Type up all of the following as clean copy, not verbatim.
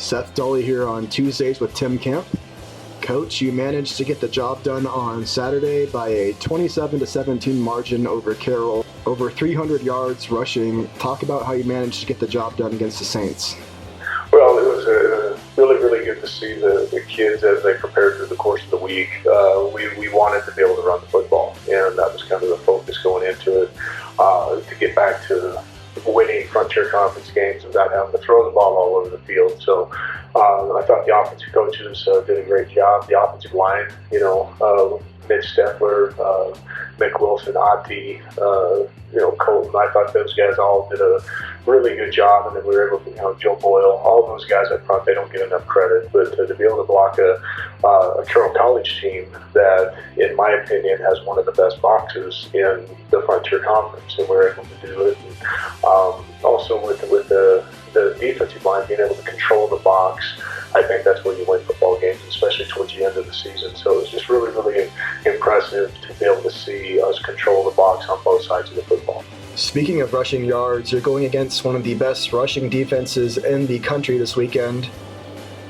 Seth Dolly here on Tuesdays with Tim Camp. Coach, you managed to get the job done on Saturday by a 27-17 margin over Carroll, over 300 yards rushing. Talk about how you managed to get the job done against the Saints. Well, it was really good to see the kids as they prepared through the course of the week. We wanted to be able to run the football, and that was kind of the focus going into it, to get back to winning Frontier Conference games without having to throw the ball all over the field. So I thought the offensive coaches did a great job. The offensive line, Mitch Steffler, Mick Wilson, Ati, Colton. I thought those guys all did a really good job, and then we were able to, Joe Boyle, all those guys up front, they don't get enough credit, but to be able to block a Carroll College team that, in my opinion, has one of the best boxes in the Frontier Conference, and we were able to do it. And, also with the defensive line, being able to control the box, I think that's where you win football games, especially towards the end of the season. So it was just really impressive to be able to see us control the box on both sides of the football. Speaking of rushing yards, you're going against one of the best rushing defenses in the country this weekend.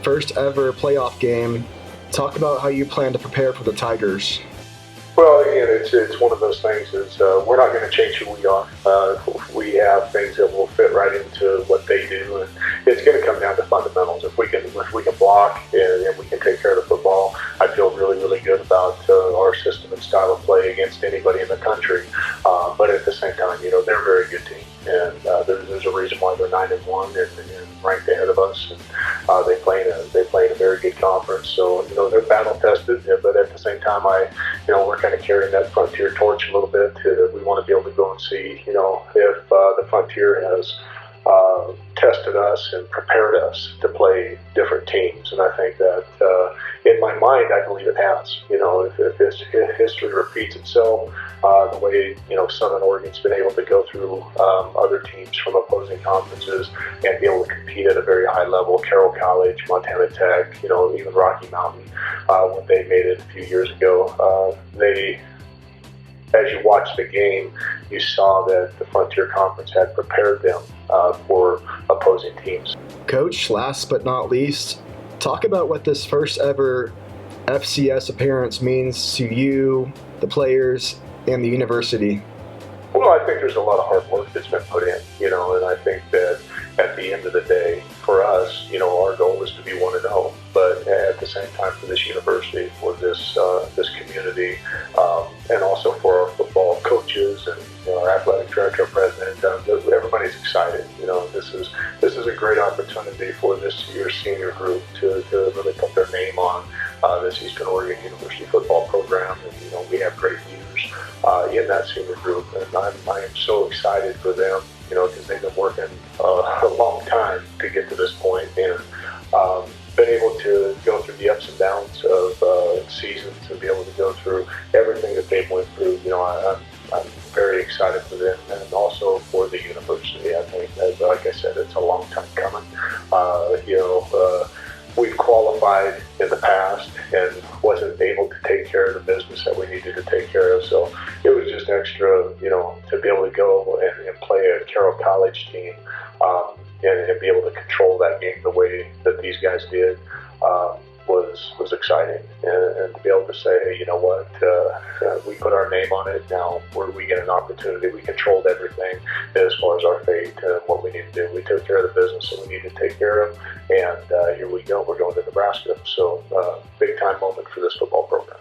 First ever playoff game. Talk about how you plan to prepare for the Tigers. Well, again, it's one of those things is we're not going to change who we are. We have things that will fit right into what they do, and it's going to come down to fundamentals. If we can block and we can take care of the football, I feel really good about our system and style of play against anybody in the country. But at the same time, they're a very good team, and there's a reason why they're 9-1 and ranked ahead of us. And they play in a very good conference, so they're battle tested. But at the same time, we're kind of carrying that Frontier torch a little bit. We want to be able to go and see, if the Frontier has tested us and prepared us to play different teams. And I think that, in my mind, I believe it has. If history repeats itself, the way, Southern Oregon's been able to go through other teams from opposing conferences and be able to compete at a very high level, Carroll College, Montana Tech, even Rocky Mountain, when they made it a few years ago, as you watched the game, you saw that the Frontier Conference had prepared them for opposing teams. Coach, last but not least, talk about what this first ever FCS appearance means to you, the players, and the university. Well, I think there's a lot of hard work that's been put in, and I think that at the end of the day, for us, our goal is to be 1-0. But at the same time, for this university, for this community, and also for our football coaches and our athletic director, president, everybody's excited. This is a great opportunity for this year's senior group to really put their name on this Eastern Oregon University football program, and we have great leaders in that senior group, and I am so excited for them, because they've been working a long time to get to this point, and been able to go through the ups and downs of seasons and be able to go through everything that they've went through. I'm very excited for them, and also for the university. I think, like I said, it's a long time coming. We've qualified in the past and wasn't able to take care of the business that we needed to take care of. So it was just extra, to be able to go and play a Carroll College team, and be able to control that game the way that these guys did, was exciting. And to be able to say, hey, you know what, we put our name on it, now we get an opportunity. We controlled everything as far as our fate and what we need to do. We took care of the business that we need to take care of, and here we go. We're going to Nebraska. So big time moment for this football program.